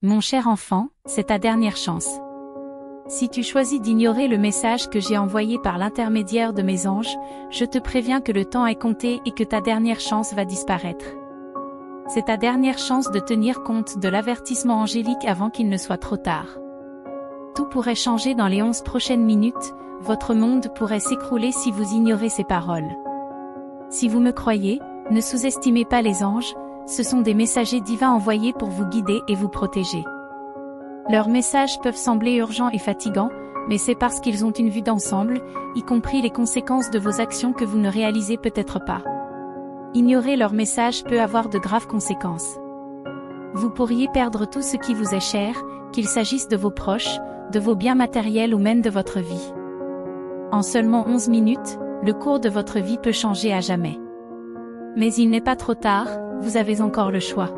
Mon cher enfant, c'est ta dernière chance. Si tu choisis d'ignorer le message que j'ai envoyé par l'intermédiaire de mes anges, je te préviens que le temps est compté et que ta dernière chance va disparaître. C'est ta dernière chance de tenir compte de l'avertissement angélique avant qu'il ne soit trop tard. Tout pourrait changer dans les 11 prochaines minutes, votre monde pourrait s'écrouler si vous ignorez ces paroles. Si vous me croyez, ne sous-estimez pas les anges, ce sont des messagers divins envoyés pour vous guider et vous protéger. Leurs messages peuvent sembler urgents et fatigants, mais c'est parce qu'ils ont une vue d'ensemble, y compris les conséquences de vos actions que vous ne réalisez peut-être pas. Ignorer leurs messages peut avoir de graves conséquences. Vous pourriez perdre tout ce qui vous est cher, qu'il s'agisse de vos proches, de vos biens matériels ou même de votre vie. En seulement 11 minutes, le cours de votre vie peut changer à jamais. Mais il n'est pas trop tard, vous avez encore le choix.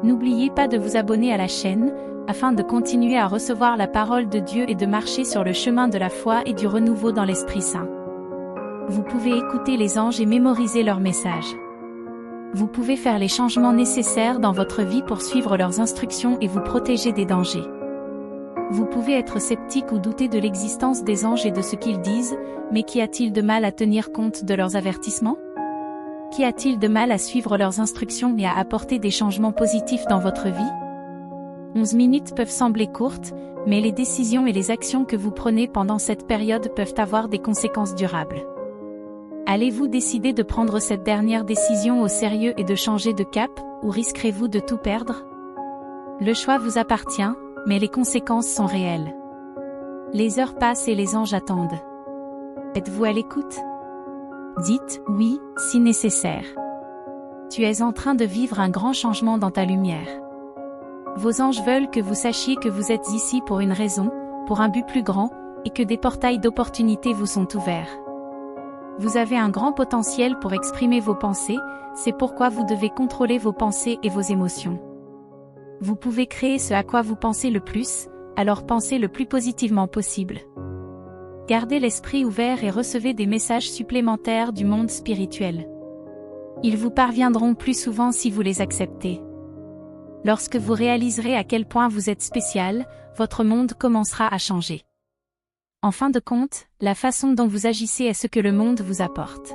N'oubliez pas de vous abonner à la chaîne, afin de continuer à recevoir la parole de Dieu et de marcher sur le chemin de la foi et du renouveau dans l'Esprit Saint. Vous pouvez écouter les anges et mémoriser leurs messages. Vous pouvez faire les changements nécessaires dans votre vie pour suivre leurs instructions et vous protéger des dangers. Vous pouvez être sceptique ou douter de l'existence des anges et de ce qu'ils disent, mais qu'y a-t-il de mal à tenir compte de leurs avertissements ? Qu'y a-t-il de mal à suivre leurs instructions et à apporter des changements positifs dans votre vie ? 11 minutes peuvent sembler courtes, mais les décisions et les actions que vous prenez pendant cette période peuvent avoir des conséquences durables. Allez-vous décider de prendre cette dernière décision au sérieux et de changer de cap, ou risquerez-vous de tout perdre ? Le choix vous appartient, mais les conséquences sont réelles. Les heures passent et les anges attendent. Êtes-vous à l'écoute ? Dites « oui » si nécessaire. Tu es en train de vivre un grand changement dans ta lumière. Vos anges veulent que vous sachiez que vous êtes ici pour une raison, pour un but plus grand, et que des portails d'opportunités vous sont ouverts. Vous avez un grand potentiel pour exprimer vos pensées, c'est pourquoi vous devez contrôler vos pensées et vos émotions. Vous pouvez créer ce à quoi vous pensez le plus, alors pensez le plus positivement possible. Gardez l'esprit ouvert et recevez des messages supplémentaires du monde spirituel. Ils vous parviendront plus souvent si vous les acceptez. Lorsque vous réaliserez à quel point vous êtes spécial, votre monde commencera à changer. En fin de compte, la façon dont vous agissez est ce que le monde vous apporte.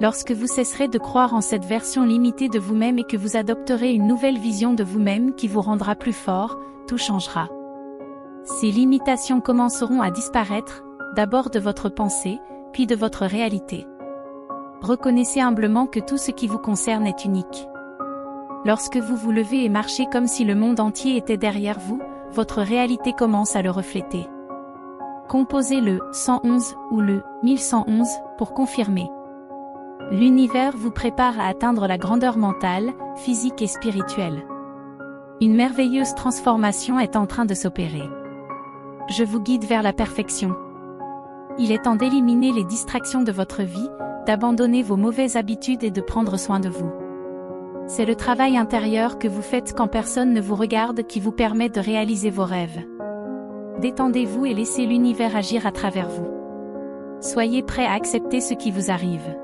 Lorsque vous cesserez de croire en cette version limitée de vous-même et que vous adopterez une nouvelle vision de vous-même qui vous rendra plus fort, tout changera. Ces limitations commenceront à disparaître, d'abord de votre pensée, puis de votre réalité. Reconnaissez humblement que tout ce qui vous concerne est unique. Lorsque vous vous levez et marchez comme si le monde entier était derrière vous, votre réalité commence à le refléter. Composez le 111 ou le 1111 pour confirmer. L'univers vous prépare à atteindre la grandeur mentale, physique et spirituelle. Une merveilleuse transformation est en train de s'opérer. Je vous guide vers la perfection. Il est temps d'éliminer les distractions de votre vie, d'abandonner vos mauvaises habitudes et de prendre soin de vous. C'est le travail intérieur que vous faites quand personne ne vous regarde qui vous permet de réaliser vos rêves. Détendez-vous et laissez l'univers agir à travers vous. Soyez prêt à accepter ce qui vous arrive.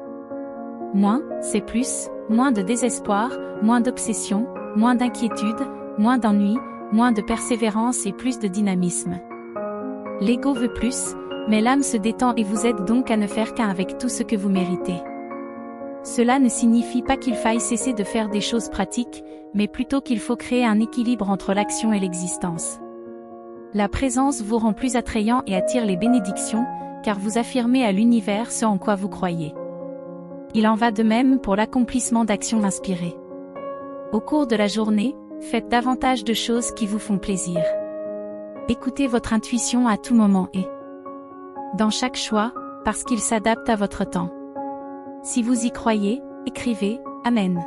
Moins, c'est plus, moins de désespoir, moins d'obsession, moins d'inquiétude, moins d'ennui, moins de persévérance et plus de dynamisme. L'ego veut plus, mais l'âme se détend et vous aide donc à ne faire qu'un avec tout ce que vous méritez. Cela ne signifie pas qu'il faille cesser de faire des choses pratiques, mais plutôt qu'il faut créer un équilibre entre l'action et l'existence. La présence vous rend plus attrayant et attire les bénédictions, car vous affirmez à l'univers ce en quoi vous croyez. Il en va de même pour l'accomplissement d'actions inspirées. Au cours de la journée, faites davantage de choses qui vous font plaisir. Écoutez votre intuition à tout moment et dans chaque choix, parce qu'il s'adapte à votre temps. Si vous y croyez, écrivez « Amen ».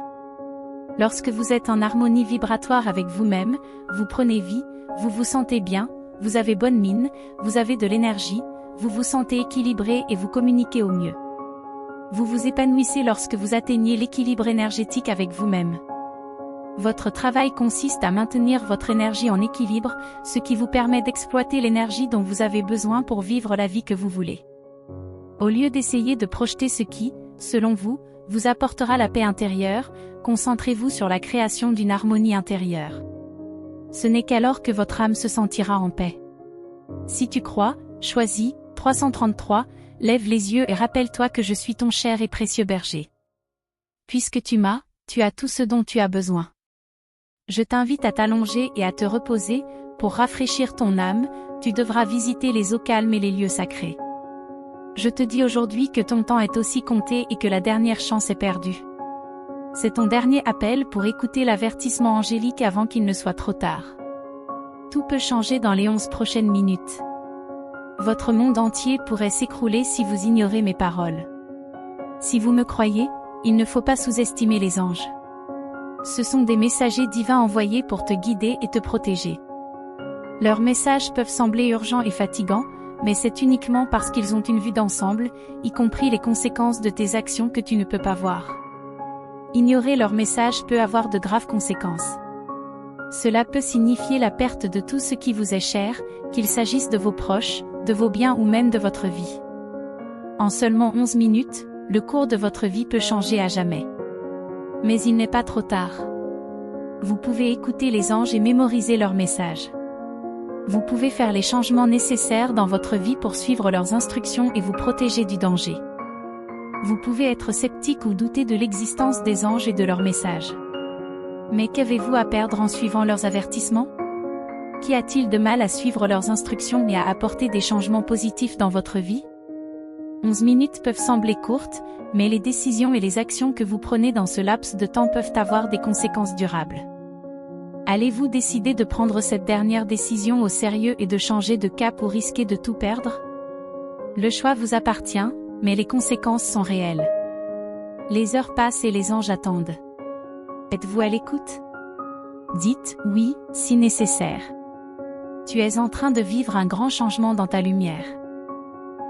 Lorsque vous êtes en harmonie vibratoire avec vous-même, vous prenez vie, vous vous sentez bien, vous avez bonne mine, vous avez de l'énergie, vous vous sentez équilibré et vous communiquez au mieux. Vous vous épanouissez lorsque vous atteignez l'équilibre énergétique avec vous-même. Votre travail consiste à maintenir votre énergie en équilibre, ce qui vous permet d'exploiter l'énergie dont vous avez besoin pour vivre la vie que vous voulez. Au lieu d'essayer de projeter ce qui, selon vous, vous apportera la paix intérieure, concentrez-vous sur la création d'une harmonie intérieure. Ce n'est qu'alors que votre âme se sentira en paix. Si tu crois, choisis, 333, lève les yeux et rappelle-toi que je suis ton cher et précieux berger. Puisque tu as tout ce dont tu as besoin. Je t'invite à t'allonger et à te reposer, pour rafraîchir ton âme, tu devras visiter les eaux calmes et les lieux sacrés. Je te dis aujourd'hui que ton temps est aussi compté et que la dernière chance est perdue. C'est ton dernier appel pour écouter l'avertissement angélique avant qu'il ne soit trop tard. Tout peut changer dans les 11 prochaines minutes. Votre monde entier pourrait s'écrouler si vous ignorez mes paroles. Si vous me croyez, il ne faut pas sous-estimer les anges. Ce sont des messagers divins envoyés pour te guider et te protéger. Leurs messages peuvent sembler urgents et fatigants, mais c'est uniquement parce qu'ils ont une vue d'ensemble, y compris les conséquences de tes actions que tu ne peux pas voir. Ignorer leurs messages peut avoir de graves conséquences. Cela peut signifier la perte de tout ce qui vous est cher, qu'il s'agisse de vos proches, de vos biens ou même de votre vie. En seulement 11 minutes, le cours de votre vie peut changer à jamais. Mais il n'est pas trop tard. Vous pouvez écouter les anges et mémoriser leurs messages. Vous pouvez faire les changements nécessaires dans votre vie pour suivre leurs instructions et vous protéger du danger. Vous pouvez être sceptique ou douter de l'existence des anges et de leurs messages. Mais qu'avez-vous à perdre en suivant leurs avertissements? Qu'y a-t-il de mal à suivre leurs instructions et à apporter des changements positifs dans votre vie? 11 minutes peuvent sembler courtes, mais les décisions et les actions que vous prenez dans ce laps de temps peuvent avoir des conséquences durables. Allez-vous décider de prendre cette dernière décision au sérieux et de changer de cap ou risquer de tout perdre? Le choix vous appartient, mais les conséquences sont réelles. Les heures passent et les anges attendent. Êtes-vous à l'écoute? Dites oui, si nécessaire. Tu es en train de vivre un grand changement dans ta lumière.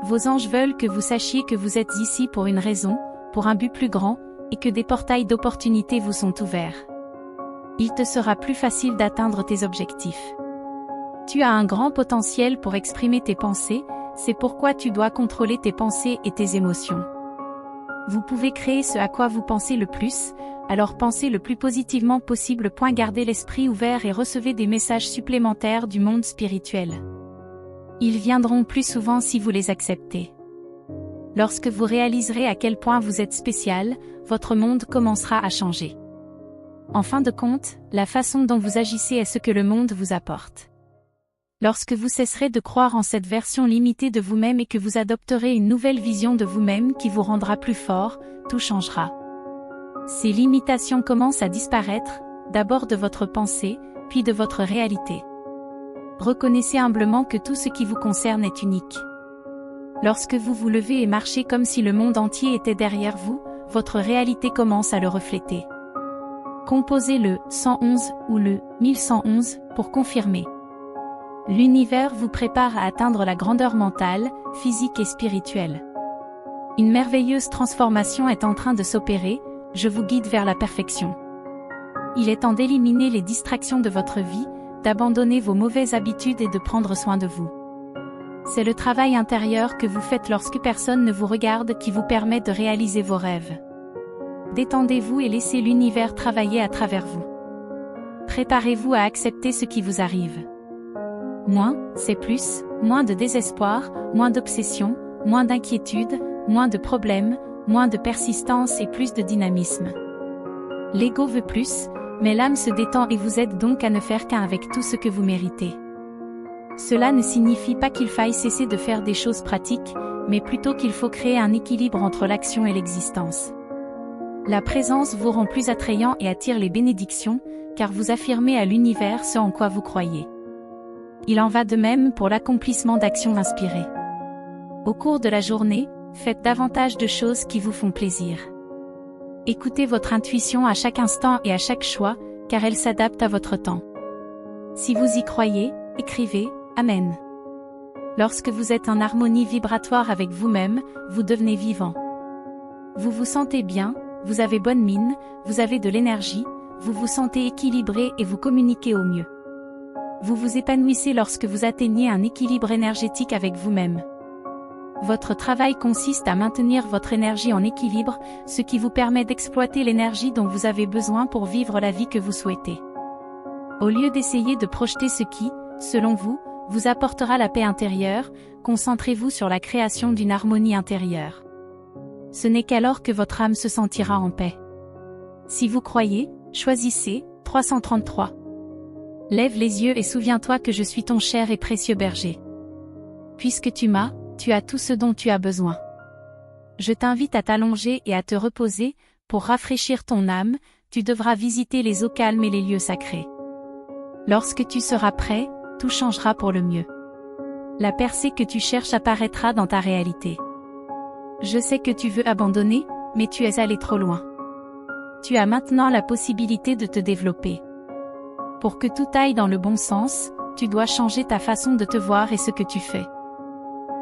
Vos anges veulent que vous sachiez que vous êtes ici pour une raison, pour un but plus grand, et que des portails d'opportunités vous sont ouverts. Il te sera plus facile d'atteindre tes objectifs. Tu as un grand potentiel pour exprimer tes pensées, c'est pourquoi tu dois contrôler tes pensées et tes émotions. Vous pouvez créer ce à quoi vous pensez le plus, alors pensez le plus positivement possible. Gardez l'esprit ouvert et recevez des messages supplémentaires du monde spirituel. Ils viendront plus souvent si vous les acceptez. Lorsque vous réaliserez à quel point vous êtes spécial, votre monde commencera à changer. En fin de compte, la façon dont vous agissez est ce que le monde vous apporte. Lorsque vous cesserez de croire en cette version limitée de vous-même et que vous adopterez une nouvelle vision de vous-même qui vous rendra plus fort, tout changera. Ces limitations commencent à disparaître, d'abord de votre pensée, puis de votre réalité. Reconnaissez humblement que tout ce qui vous concerne est unique. Lorsque vous vous levez et marchez comme si le monde entier était derrière vous, votre réalité commence à le refléter. Composez le 111 ou le 1111 pour confirmer. L'univers vous prépare à atteindre la grandeur mentale, physique et spirituelle. Une merveilleuse transformation est en train de s'opérer, je vous guide vers la perfection. Il est temps d'éliminer les distractions de votre vie, d'abandonner vos mauvaises habitudes et de prendre soin de vous. C'est le travail intérieur que vous faites lorsque personne ne vous regarde qui vous permet de réaliser vos rêves. Détendez-vous et laissez l'univers travailler à travers vous. Préparez-vous à accepter ce qui vous arrive. Moins, c'est plus, moins de désespoir, moins d'obsession, moins d'inquiétude, moins de problèmes, moins de persistance et plus de dynamisme. L'ego veut plus, mais l'âme se détend et vous aide donc à ne faire qu'un avec tout ce que vous méritez. Cela ne signifie pas qu'il faille cesser de faire des choses pratiques, mais plutôt qu'il faut créer un équilibre entre l'action et l'existence. La présence vous rend plus attrayant et attire les bénédictions, car vous affirmez à l'univers ce en quoi vous croyez. Il en va de même pour l'accomplissement d'actions inspirées. Au cours de la journée, faites davantage de choses qui vous font plaisir. Écoutez votre intuition à chaque instant et à chaque choix, car elle s'adapte à votre temps. Si vous y croyez, écrivez « Amen ». Lorsque vous êtes en harmonie vibratoire avec vous-même, vous devenez vivant. Vous vous sentez bien, vous avez bonne mine, vous avez de l'énergie, vous vous sentez équilibré et vous communiquez au mieux. Vous vous épanouissez lorsque vous atteignez un équilibre énergétique avec vous-même. Votre travail consiste à maintenir votre énergie en équilibre, ce qui vous permet d'exploiter l'énergie dont vous avez besoin pour vivre la vie que vous souhaitez. Au lieu d'essayer de projeter ce qui, selon vous, vous apportera la paix intérieure, concentrez-vous sur la création d'une harmonie intérieure. Ce n'est qu'alors que votre âme se sentira en paix. Si vous croyez, choisissez. 333. Lève les yeux et souviens-toi que je suis ton cher et précieux berger. Puisque tu as tout ce dont tu as besoin. Je t'invite à t'allonger et à te reposer, pour rafraîchir ton âme, tu devras visiter les eaux calmes et les lieux sacrés. Lorsque tu seras prêt, tout changera pour le mieux. La percée que tu cherches apparaîtra dans ta réalité. Je sais que tu veux abandonner, mais tu es allé trop loin. Tu as maintenant la possibilité de te développer. Pour que tout aille dans le bon sens, tu dois changer ta façon de te voir et ce que tu fais.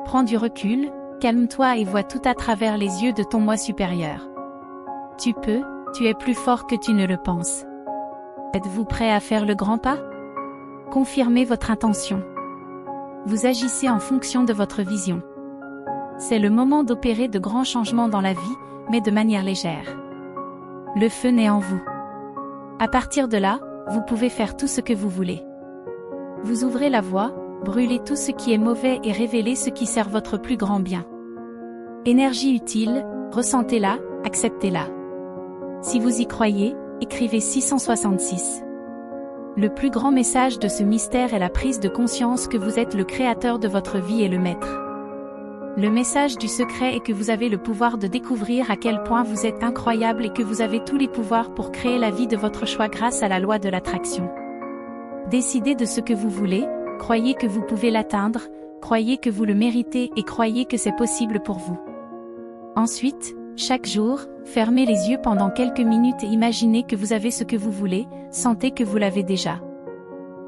Prends du recul, calme-toi et vois tout à travers les yeux de ton moi supérieur. Tu peux, tu es plus fort que tu ne le penses. Êtes-vous prêt à faire le grand pas? Confirmez votre intention. Vous agissez en fonction de votre vision. C'est le moment d'opérer de grands changements dans la vie, mais de manière légère. Le feu naît en vous. À partir de là, vous pouvez faire tout ce que vous voulez. Vous ouvrez la voie, brûlez tout ce qui est mauvais et révélez ce qui sert votre plus grand bien. Énergie utile, ressentez-la, acceptez-la. Si vous y croyez, écrivez 666. Le plus grand message de ce mystère est la prise de conscience que vous êtes le créateur de votre vie et le maître. Le message du secret est que vous avez le pouvoir de découvrir à quel point vous êtes incroyable et que vous avez tous les pouvoirs pour créer la vie de votre choix grâce à la loi de l'attraction. Décidez de ce que vous voulez, croyez que vous pouvez l'atteindre, croyez que vous le méritez et croyez que c'est possible pour vous. Ensuite, chaque jour, fermez les yeux pendant quelques minutes et imaginez que vous avez ce que vous voulez, sentez que vous l'avez déjà.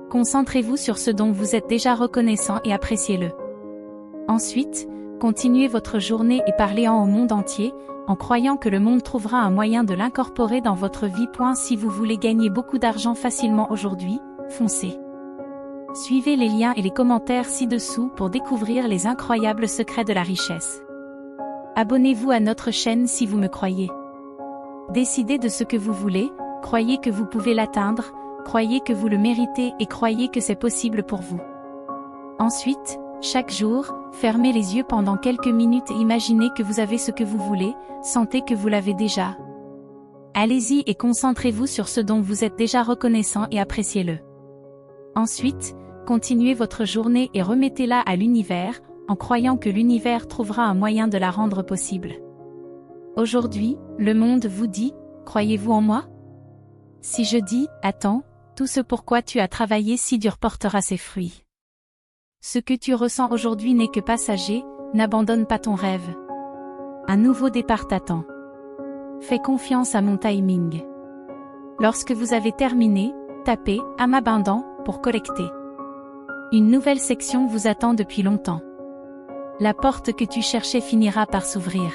Concentrez-vous sur ce dont vous êtes déjà reconnaissant et appréciez-le. Ensuite, continuez votre journée et parlez-en au monde entier, en croyant que le monde trouvera un moyen de l'incorporer dans votre vie. Si vous voulez gagner beaucoup d'argent facilement aujourd'hui, foncez. Suivez les liens et les commentaires ci-dessous pour découvrir les incroyables secrets de la richesse. Abonnez-vous à notre chaîne si vous me croyez. Décidez de ce que vous voulez, croyez que vous pouvez l'atteindre, croyez que vous le méritez et croyez que c'est possible pour vous. Ensuite, chaque jour, fermez les yeux pendant quelques minutes et imaginez que vous avez ce que vous voulez, sentez que vous l'avez déjà. Allez-y et concentrez-vous sur ce dont vous êtes déjà reconnaissant et appréciez-le. Ensuite, continuez votre journée et remettez-la à l'univers, en croyant que l'univers trouvera un moyen de la rendre possible. Aujourd'hui, le monde vous dit, croyez-vous en moi? Si je dis, attends, tout ce pourquoi tu as travaillé si dur portera ses fruits. Ce que tu ressens aujourd'hui n'est que passager, n'abandonne pas ton rêve. Un nouveau départ t'attend. Fais confiance à mon timing. Lorsque vous avez terminé, tapez « âme abondant » pour collecter. Une nouvelle section vous attend depuis longtemps. La porte que tu cherchais finira par s'ouvrir.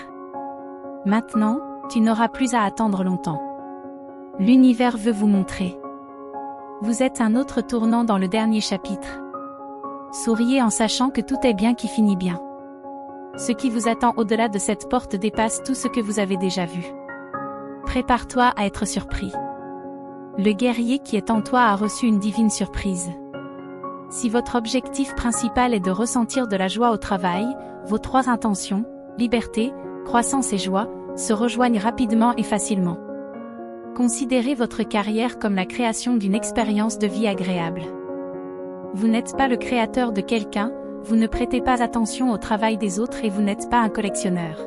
Maintenant, tu n'auras plus à attendre longtemps. L'univers veut vous montrer. Vous êtes un autre tournant dans le dernier chapitre. Souriez en sachant que tout est bien qui finit bien. Ce qui vous attend au-delà de cette porte dépasse tout ce que vous avez déjà vu. Prépare-toi à être surpris. Le guerrier qui est en toi a reçu une divine surprise. Si votre objectif principal est de ressentir de la joie au travail, vos trois intentions, liberté, croissance et joie, se rejoignent rapidement et facilement. Considérez votre carrière comme la création d'une expérience de vie agréable. Vous n'êtes pas le créateur de quelqu'un, vous ne prêtez pas attention au travail des autres et vous n'êtes pas un collectionneur.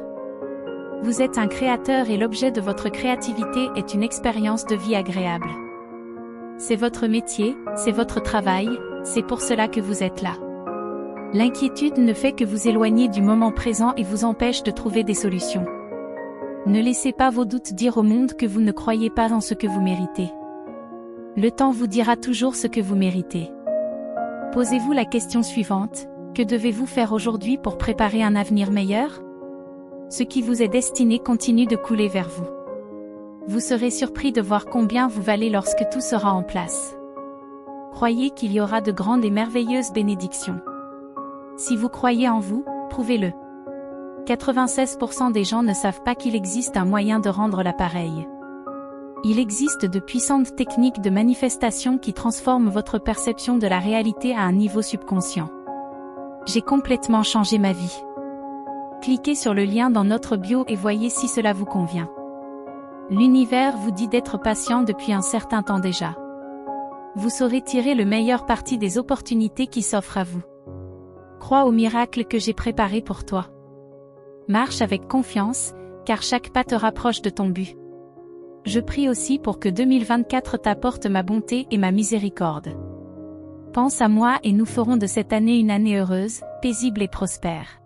Vous êtes un créateur et l'objet de votre créativité est une expérience de vie agréable. C'est votre métier, c'est votre travail, c'est pour cela que vous êtes là. L'inquiétude ne fait que vous éloigner du moment présent et vous empêche de trouver des solutions. Ne laissez pas vos doutes dire au monde que vous ne croyez pas en ce que vous méritez. Le temps vous dira toujours ce que vous méritez. Posez-vous la question suivante, que devez-vous faire aujourd'hui pour préparer un avenir meilleur? Ce qui vous est destiné continue de couler vers vous. Vous serez surpris de voir combien vous valez lorsque tout sera en place. Croyez qu'il y aura de grandes et merveilleuses bénédictions. Si vous croyez en vous, prouvez-le. 96% des gens ne savent pas qu'il existe un moyen de rendre l'appareil. Il existe de puissantes techniques de manifestation qui transforment votre perception de la réalité à un niveau subconscient. J'ai complètement changé ma vie. Cliquez sur le lien dans notre bio et voyez si cela vous convient. L'univers vous dit d'être patient depuis un certain temps déjà. Vous saurez tirer le meilleur parti des opportunités qui s'offrent à vous. Crois au miracle que j'ai préparé pour toi. Marche avec confiance, car chaque pas te rapproche de ton but. Je prie aussi pour que 2024 t'apporte ma bonté et ma miséricorde. Pense à moi et nous ferons de cette année une année heureuse, paisible et prospère.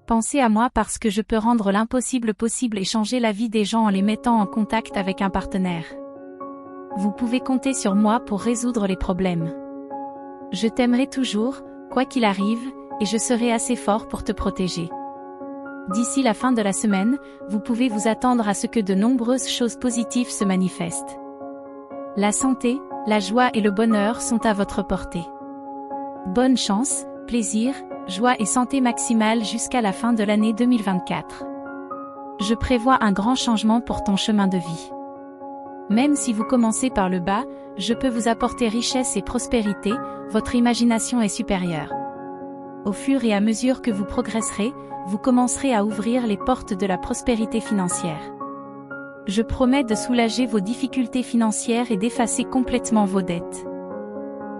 Pensez à moi parce que je peux rendre l'impossible possible et changer la vie des gens en les mettant en contact avec un partenaire. Vous pouvez compter sur moi pour résoudre les problèmes. Je t'aimerai toujours, quoi qu'il arrive, et je serai assez fort pour te protéger. D'ici la fin de la semaine, vous pouvez vous attendre à ce que de nombreuses choses positives se manifestent. La santé, la joie et le bonheur sont à votre portée. Bonne chance, plaisir, joie et santé maximale jusqu'à la fin de l'année 2024. Je prévois un grand changement pour ton chemin de vie. Même si vous commencez par le bas, je peux vous apporter richesse et prospérité, votre imagination est supérieure. Au fur et à mesure que vous progresserez, vous commencerez à ouvrir les portes de la prospérité financière. Je promets de soulager vos difficultés financières et d'effacer complètement vos dettes.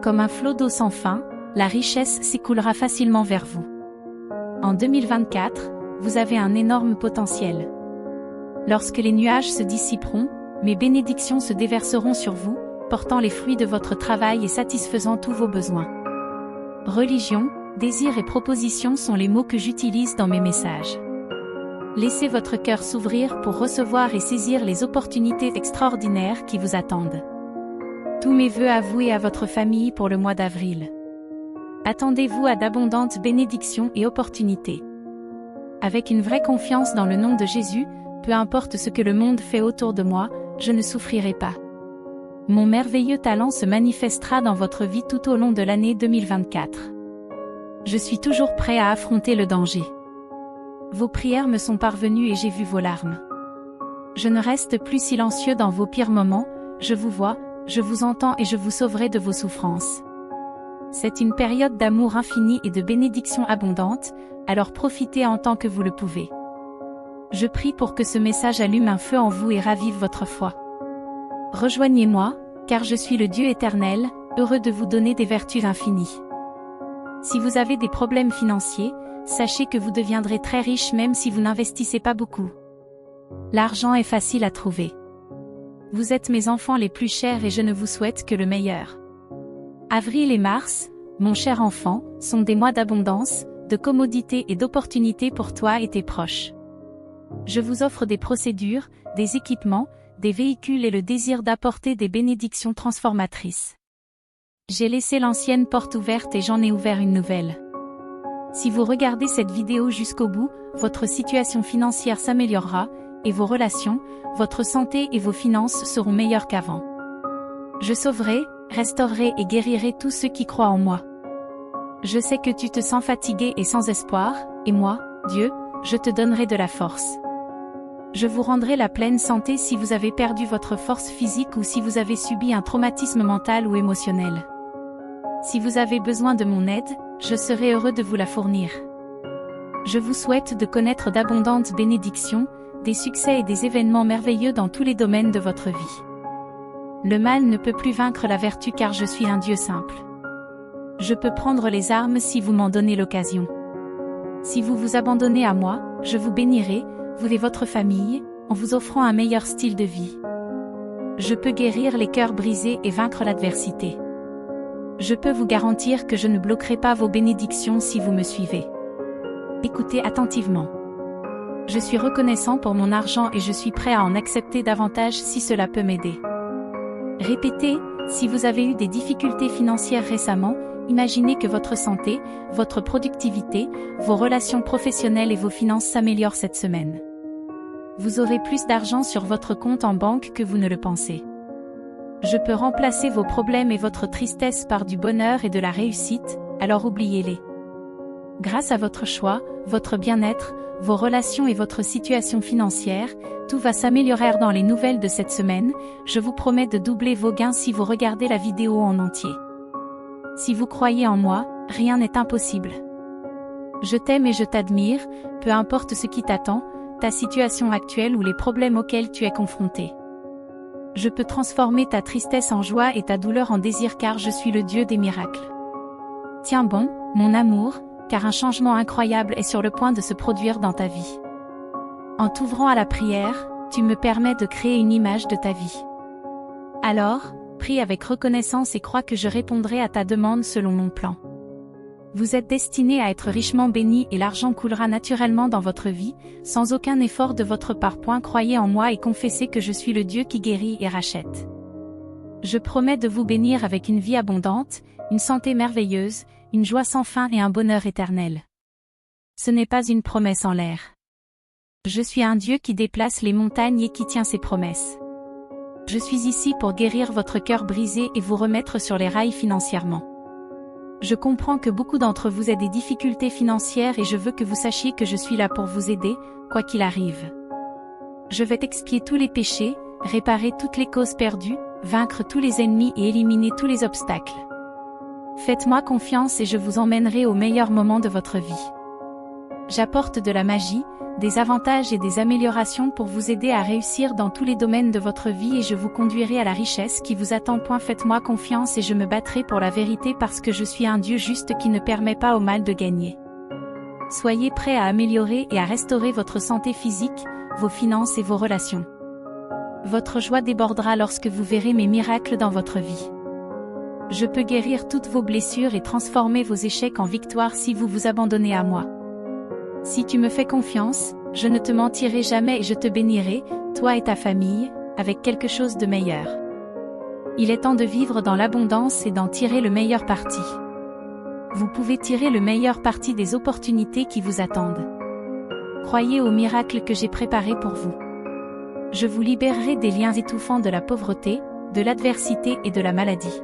Comme un flot d'eau sans fin, la richesse s'écoulera facilement vers vous. En 2024, vous avez un énorme potentiel. Lorsque les nuages se dissiperont, mes bénédictions se déverseront sur vous, portant les fruits de votre travail et satisfaisant tous vos besoins. Religion, désir et proposition sont les mots que j'utilise dans mes messages. Laissez votre cœur s'ouvrir pour recevoir et saisir les opportunités extraordinaires qui vous attendent. Tous mes vœux à vous et à votre famille pour le mois d'avril. Attendez-vous à d'abondantes bénédictions et opportunités. Avec une vraie confiance dans le nom de Jésus, peu importe ce que le monde fait autour de moi, je ne souffrirai pas. Mon merveilleux talent se manifestera dans votre vie tout au long de l'année 2024. Je suis toujours prêt à affronter le danger. Vos prières me sont parvenues et j'ai vu vos larmes. Je ne reste plus silencieux dans vos pires moments, je vous vois, je vous entends et je vous sauverai de vos souffrances. C'est une période d'amour infini et de bénédictions abondantes, alors profitez en tant que vous le pouvez. Je prie pour que ce message allume un feu en vous et ravive votre foi. Rejoignez-moi, car je suis le Dieu éternel, heureux de vous donner des vertus infinies. Si vous avez des problèmes financiers, sachez que vous deviendrez très riche même si vous n'investissez pas beaucoup. L'argent est facile à trouver. Vous êtes mes enfants les plus chers et je ne vous souhaite que le meilleur. Avril et mars, mon cher enfant, sont des mois d'abondance, de commodité et d'opportunités pour toi et tes proches. Je vous offre des procédures, des équipements, des véhicules et le désir d'apporter des bénédictions transformatrices. J'ai laissé l'ancienne porte ouverte et j'en ai ouvert une nouvelle. Si vous regardez cette vidéo jusqu'au bout, votre situation financière s'améliorera, et vos relations, votre santé et vos finances seront meilleures qu'avant. Je sauverai, restaurerai et guérirai tous ceux qui croient en moi. Je sais que tu te sens fatigué et sans espoir, et moi, Dieu, je te donnerai de la force. Je vous rendrai la pleine santé si vous avez perdu votre force physique ou si vous avez subi un traumatisme mental ou émotionnel. Si vous avez besoin de mon aide, je serai heureux de vous la fournir. Je vous souhaite de connaître d'abondantes bénédictions, des succès et des événements merveilleux dans tous les domaines de votre vie. Le mal ne peut plus vaincre la vertu car je suis un Dieu simple. Je peux prendre les armes si vous m'en donnez l'occasion. Si vous vous abandonnez à moi, je vous bénirai, vous et votre famille, en vous offrant un meilleur style de vie. Je peux guérir les cœurs brisés et vaincre l'adversité. Je peux vous garantir que je ne bloquerai pas vos bénédictions si vous me suivez. Écoutez attentivement. Je suis reconnaissant pour mon argent et je suis prêt à en accepter davantage si cela peut m'aider. Répétez, si vous avez eu des difficultés financières récemment, imaginez que votre santé, votre productivité, vos relations professionnelles et vos finances s'améliorent cette semaine. Vous aurez plus d'argent sur votre compte en banque que vous ne le pensez. Je peux remplacer vos problèmes et votre tristesse par du bonheur et de la réussite, alors oubliez-les. Grâce à votre choix, votre bien-être, vos relations et votre situation financière, tout va s'améliorer dans les nouvelles de cette semaine. Je vous promets de doubler vos gains si vous regardez la vidéo en entier. Si vous croyez en moi, rien n'est impossible. Je t'aime et je t'admire, peu importe ce qui t'attend, ta situation actuelle ou les problèmes auxquels tu es confronté. Je peux transformer ta tristesse en joie et ta douleur en désir car je suis le Dieu des miracles. Tiens bon, mon amour, car un changement incroyable est sur le point de se produire dans ta vie. En t'ouvrant à la prière, tu me permets de créer une image de ta vie. Alors, prie avec reconnaissance et crois que je répondrai à ta demande selon mon plan. Vous êtes destiné à être richement béni et l'argent coulera naturellement dans votre vie, sans aucun effort de votre part. Croyez en moi et confessez que je suis le Dieu qui guérit et rachète. Je promets de vous bénir avec une vie abondante, une santé merveilleuse, une joie sans fin et un bonheur éternel. Ce n'est pas une promesse en l'air. Je suis un Dieu qui déplace les montagnes et qui tient ses promesses. Je suis ici pour guérir votre cœur brisé et vous remettre sur les rails financièrement. Je comprends que beaucoup d'entre vous aient des difficultés financières et je veux que vous sachiez que je suis là pour vous aider, quoi qu'il arrive. Je vais expier tous les péchés, réparer toutes les causes perdues, vaincre tous les ennemis et éliminer tous les obstacles. Faites-moi confiance et je vous emmènerai au meilleur moment de votre vie. J'apporte de la magie, des avantages et des améliorations pour vous aider à réussir dans tous les domaines de votre vie et je vous conduirai à la richesse qui vous attend. Faites-moi confiance et je me battrai pour la vérité parce que je suis un Dieu juste qui ne permet pas au mal de gagner. Soyez prêts à améliorer et à restaurer votre santé physique, vos finances et vos relations. Votre joie débordera lorsque vous verrez mes miracles dans votre vie. Je peux guérir toutes vos blessures et transformer vos échecs en victoire si vous vous abandonnez à moi. Si tu me fais confiance, je ne te mentirai jamais et je te bénirai, toi et ta famille, avec quelque chose de meilleur. Il est temps de vivre dans l'abondance et d'en tirer le meilleur parti. Vous pouvez tirer le meilleur parti des opportunités qui vous attendent. Croyez aux miracles que j'ai préparés pour vous. Je vous libérerai des liens étouffants de la pauvreté, de l'adversité et de la maladie.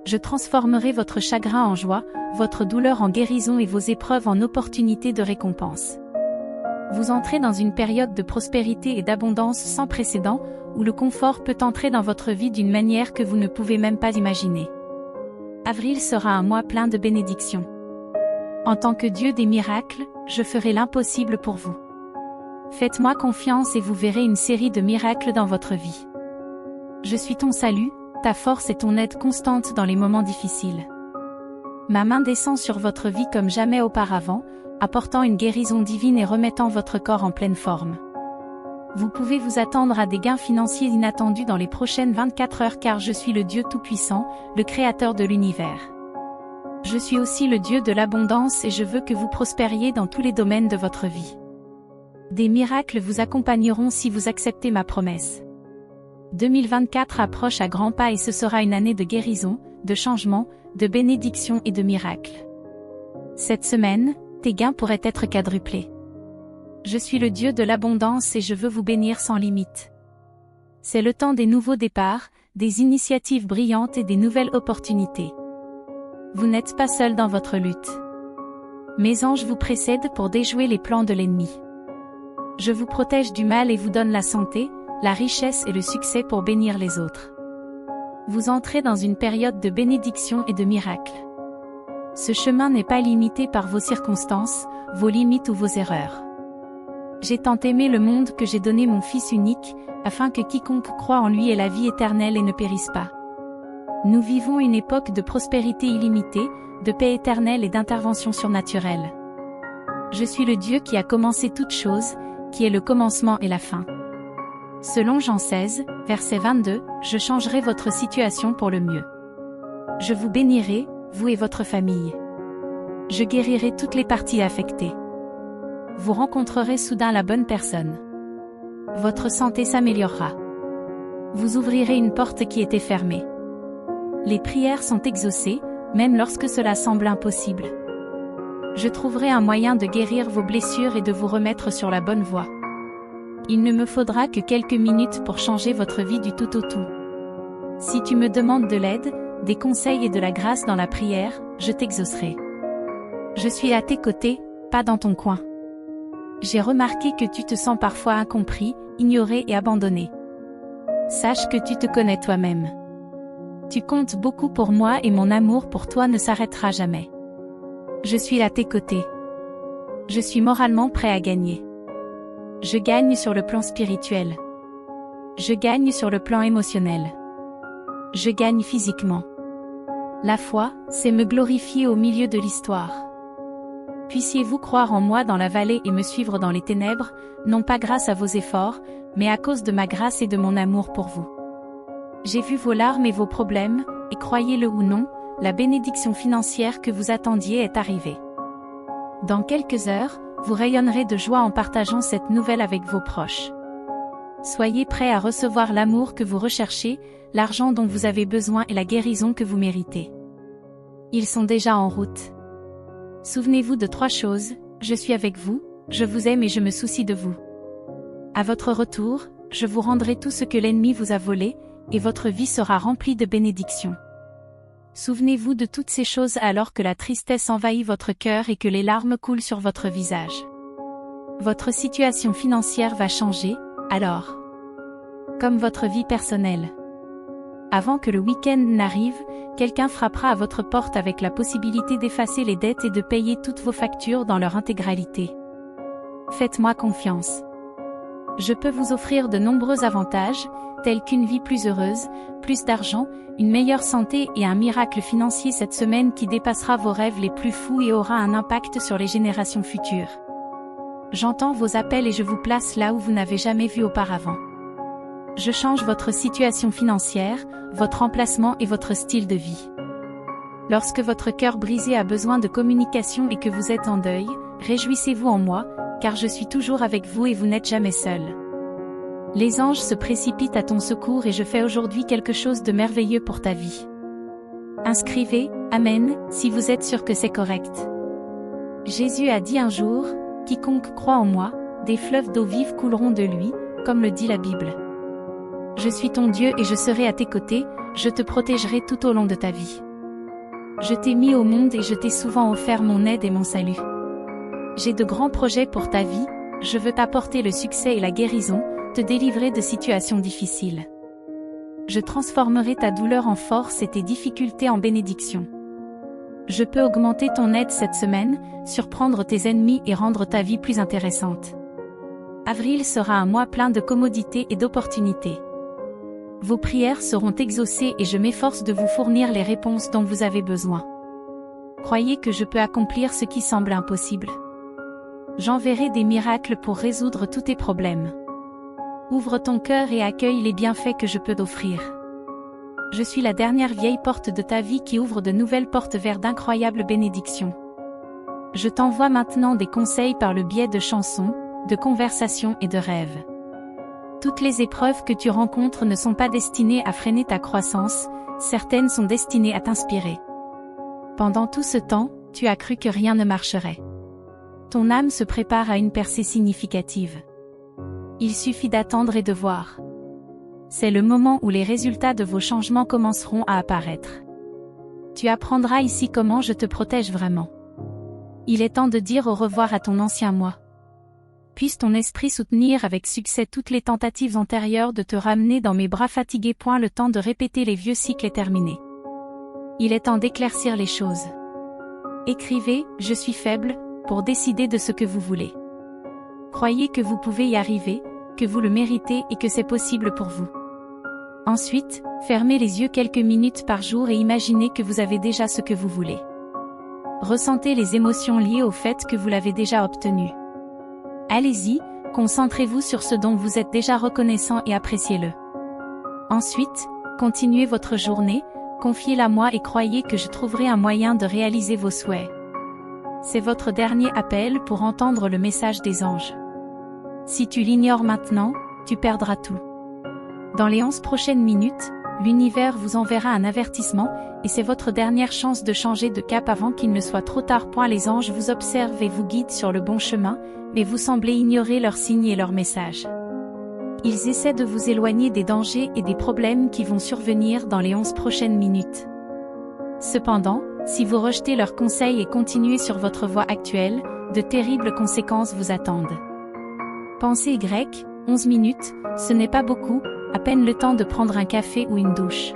Je transformerai votre chagrin en joie, votre douleur en guérison et vos épreuves en opportunités de récompense. Vous entrez dans une période de prospérité et d'abondance sans précédent, où le confort peut entrer dans votre vie d'une manière que vous ne pouvez même pas imaginer. Avril sera un mois plein de bénédictions. En tant que Dieu des miracles, je ferai l'impossible pour vous. Faites-moi confiance et vous verrez une série de miracles dans votre vie. Je suis ton salut, ta force et ton aide constante dans les moments difficiles. Ma main descend sur votre vie comme jamais auparavant, apportant une guérison divine et remettant votre corps en pleine forme. Vous pouvez vous attendre à des gains financiers inattendus dans les prochaines 24 heures car je suis le Dieu Tout-Puissant, le Créateur de l'univers. Je suis aussi le Dieu de l'abondance et je veux que vous prospériez dans tous les domaines de votre vie. Des miracles vous accompagneront si vous acceptez ma promesse. 2024 approche à grands pas et ce sera une année de guérison, de changement, de bénédiction et de miracles. Cette semaine, tes gains pourraient être quadruplés. Je suis le Dieu de l'abondance et je veux vous bénir sans limite. C'est le temps des nouveaux départs, des initiatives brillantes et des nouvelles opportunités. Vous n'êtes pas seul dans votre lutte. Mes anges vous précèdent pour déjouer les plans de l'ennemi. Je vous protège du mal et vous donne la santé, la richesse et le succès pour bénir les autres. Vous entrez dans une période de bénédiction et de miracles. Ce chemin n'est pas limité par vos circonstances, vos limites ou vos erreurs. J'ai tant aimé le monde que j'ai donné mon Fils unique, afin que quiconque croit en lui ait la vie éternelle et ne périsse pas. Nous vivons une époque de prospérité illimitée, de paix éternelle et d'intervention surnaturelle. Je suis le Dieu qui a commencé toutes choses, qui est le commencement et la fin. Selon Jean 16, verset 22, je changerai votre situation pour le mieux. Je vous bénirai, vous et votre famille. Je guérirai toutes les parties affectées. Vous rencontrerez soudain la bonne personne. Votre santé s'améliorera. Vous ouvrirez une porte qui était fermée. Les prières sont exaucées, même lorsque cela semble impossible. Je trouverai un moyen de guérir vos blessures et de vous remettre sur la bonne voie. Il ne me faudra que quelques minutes pour changer votre vie du tout au tout. Si tu me demandes de l'aide, des conseils et de la grâce dans la prière, je t'exaucerai. Je suis à tes côtés, pas dans ton coin. J'ai remarqué que tu te sens parfois incompris, ignoré et abandonné. Sache que tu te connais toi-même. Tu comptes beaucoup pour moi et mon amour pour toi ne s'arrêtera jamais. Je suis à tes côtés. Je suis moralement prêt à gagner. Je gagne sur le plan spirituel. Je gagne sur le plan émotionnel. Je gagne physiquement. La foi, c'est me glorifier au milieu de l'histoire. Puissiez-vous croire en moi dans la vallée et me suivre dans les ténèbres, non pas grâce à vos efforts, mais à cause de ma grâce et de mon amour pour vous. J'ai vu vos larmes et vos problèmes, et croyez-le ou non, la bénédiction financière que vous attendiez est arrivée. Dans quelques heures, vous rayonnerez de joie en partageant cette nouvelle avec vos proches. Soyez prêts à recevoir l'amour que vous recherchez, l'argent dont vous avez besoin et la guérison que vous méritez. Ils sont déjà en route. Souvenez-vous de 3 choses, je suis avec vous, je vous aime et je me soucie de vous. À votre retour, je vous rendrai tout ce que l'ennemi vous a volé, et votre vie sera remplie de bénédictions. Souvenez-vous de toutes ces choses alors que la tristesse envahit votre cœur et que les larmes coulent sur votre visage. Votre situation financière va changer, alors. Comme votre vie personnelle. Avant que le week-end n'arrive, quelqu'un frappera à votre porte avec la possibilité d'effacer les dettes et de payer toutes vos factures dans leur intégralité. Faites-moi confiance. Je peux vous offrir de nombreux avantages, tels qu'une vie plus heureuse, plus d'argent, une meilleure santé et un miracle financier cette semaine qui dépassera vos rêves les plus fous et aura un impact sur les générations futures. J'entends vos appels et je vous place là où vous n'avez jamais vu auparavant. Je change votre situation financière, votre emplacement et votre style de vie. Lorsque votre cœur brisé a besoin de communication et que vous êtes en deuil, réjouissez-vous en moi, car je suis toujours avec vous et vous n'êtes jamais seul. Les anges se précipitent à ton secours et je fais aujourd'hui quelque chose de merveilleux pour ta vie. Inscrivez « Amen » si vous êtes sûr que c'est correct. Jésus a dit un jour, « Quiconque croit en moi, des fleuves d'eau vive couleront de lui », comme le dit la Bible. Je suis ton Dieu et je serai à tes côtés, je te protégerai tout au long de ta vie. Je t'ai mis au monde et je t'ai souvent offert mon aide et mon salut. J'ai de grands projets pour ta vie, je veux t'apporter le succès et la guérison, te délivrer de situations difficiles. Je transformerai ta douleur en force et tes difficultés en bénédiction. Je peux augmenter ton aide cette semaine, surprendre tes ennemis et rendre ta vie plus intéressante. Avril sera un mois plein de commodités et d'opportunités. Vos prières seront exaucées et je m'efforce de vous fournir les réponses dont vous avez besoin. Croyez que je peux accomplir ce qui semble impossible. J'enverrai des miracles pour résoudre tous tes problèmes. Ouvre ton cœur et accueille les bienfaits que je peux t'offrir. Je suis la dernière vieille porte de ta vie qui ouvre de nouvelles portes vers d'incroyables bénédictions. Je t'envoie maintenant des conseils par le biais de chansons, de conversations et de rêves. Toutes les épreuves que tu rencontres ne sont pas destinées à freiner ta croissance, certaines sont destinées à t'inspirer. Pendant tout ce temps, tu as cru que rien ne marcherait. Ton âme se prépare à une percée significative. Il suffit d'attendre et de voir. C'est le moment où les résultats de vos changements commenceront à apparaître. Tu apprendras ici comment je te protège vraiment. Il est temps de dire au revoir à ton ancien moi. Puisse ton esprit soutenir avec succès toutes les tentatives antérieures de te ramener dans mes bras fatigués. Le temps de répéter les vieux cycles est terminé. Il est temps d'éclaircir les choses. Écrivez « Je suis faible » pour décider de ce que vous voulez. Croyez que vous pouvez y arriver, que vous le méritez et que c'est possible pour vous. Ensuite, fermez les yeux quelques minutes par jour et imaginez que vous avez déjà ce que vous voulez. Ressentez les émotions liées au fait que vous l'avez déjà obtenu. Allez-y, concentrez-vous sur ce dont vous êtes déjà reconnaissant et appréciez-le. Ensuite, continuez votre journée, confiez-la moi et croyez que je trouverai un moyen de réaliser vos souhaits. C'est votre dernier appel pour entendre le message des anges. Si tu l'ignores maintenant, tu perdras tout. Dans les 11 prochaines minutes, l'univers vous enverra un avertissement, et c'est votre dernière chance de changer de cap avant qu'il ne soit trop tard. Les anges vous observent et vous guident sur le bon chemin, mais vous semblez ignorer leurs signes et leurs messages. Ils essaient de vous éloigner des dangers et des problèmes qui vont survenir dans les 11 prochaines minutes. Cependant, Si vous rejetez leurs conseils et continuez sur votre voie actuelle, de terribles conséquences vous attendent. Pensée Y, 11 minutes, ce n'est pas beaucoup, à peine le temps de prendre un café ou une douche.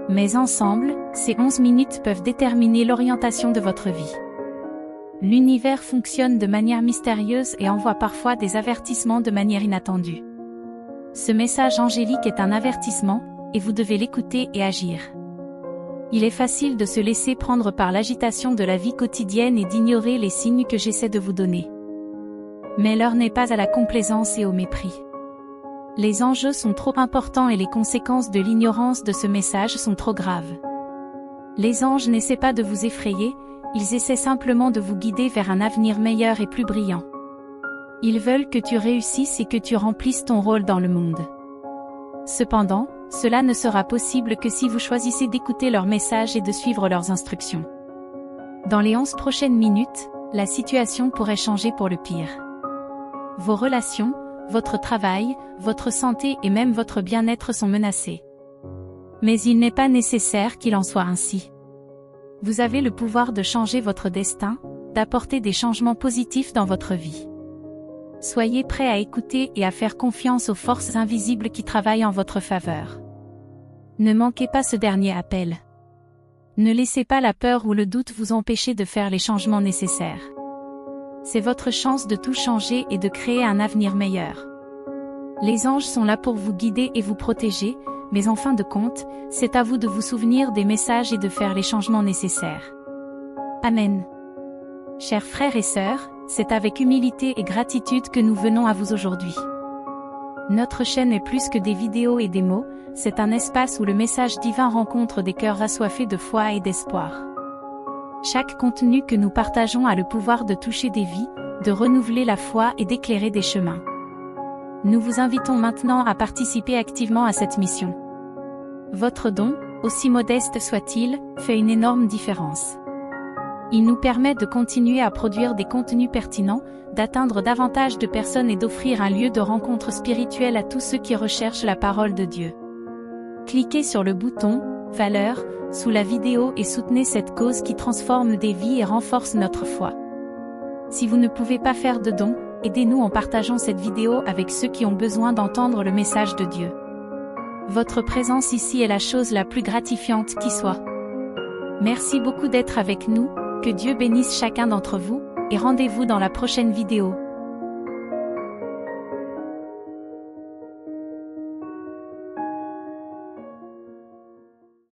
Mais ensemble, ces 11 minutes peuvent déterminer l'orientation de votre vie. L'univers fonctionne de manière mystérieuse et envoie parfois des avertissements de manière inattendue. Ce message angélique est un avertissement, et vous devez l'écouter et agir. Il est facile de se laisser prendre par l'agitation de la vie quotidienne et d'ignorer les signes que j'essaie de vous donner. Mais l'heure n'est pas à la complaisance et au mépris. Les enjeux sont trop importants et les conséquences de l'ignorance de ce message sont trop graves. Les anges n'essaient pas de vous effrayer, ils essaient simplement de vous guider vers un avenir meilleur et plus brillant. Ils veulent que tu réussisses et que tu remplisses ton rôle dans le monde. Cependant, cela ne sera possible que si vous choisissez d'écouter leurs messages et de suivre leurs instructions. Dans les 11 prochaines minutes, la situation pourrait changer pour le pire. Vos relations, votre travail, votre santé et même votre bien-être sont menacés. Mais il n'est pas nécessaire qu'il en soit ainsi. Vous avez le pouvoir de changer votre destin, d'apporter des changements positifs dans votre vie. Soyez prêts à écouter et à faire confiance aux forces invisibles qui travaillent en votre faveur. Ne manquez pas ce dernier appel. Ne laissez pas la peur ou le doute vous empêcher de faire les changements nécessaires. C'est votre chance de tout changer et de créer un avenir meilleur. Les anges sont là pour vous guider et vous protéger, mais en fin de compte, c'est à vous de vous souvenir des messages et de faire les changements nécessaires. Amen. Chers frères et sœurs, c'est avec humilité et gratitude que nous venons à vous aujourd'hui. Notre chaîne est plus que des vidéos et des mots, c'est un espace où le message divin rencontre des cœurs assoiffés de foi et d'espoir. Chaque contenu que nous partageons a le pouvoir de toucher des vies, de renouveler la foi et d'éclairer des chemins. Nous vous invitons maintenant à participer activement à cette mission. Votre don, aussi modeste soit-il, fait une énorme différence. Il nous permet de continuer à produire des contenus pertinents, d'atteindre davantage de personnes et d'offrir un lieu de rencontre spirituelle à tous ceux qui recherchent la parole de Dieu. Cliquez sur le bouton « Valeur » sous la vidéo et soutenez cette cause qui transforme des vies et renforce notre foi. Si vous ne pouvez pas faire de dons, aidez-nous en partageant cette vidéo avec ceux qui ont besoin d'entendre le message de Dieu. Votre présence ici est la chose la plus gratifiante qui soit. Merci beaucoup d'être avec nous, que Dieu bénisse chacun d'entre vous, et rendez-vous dans la prochaine vidéo.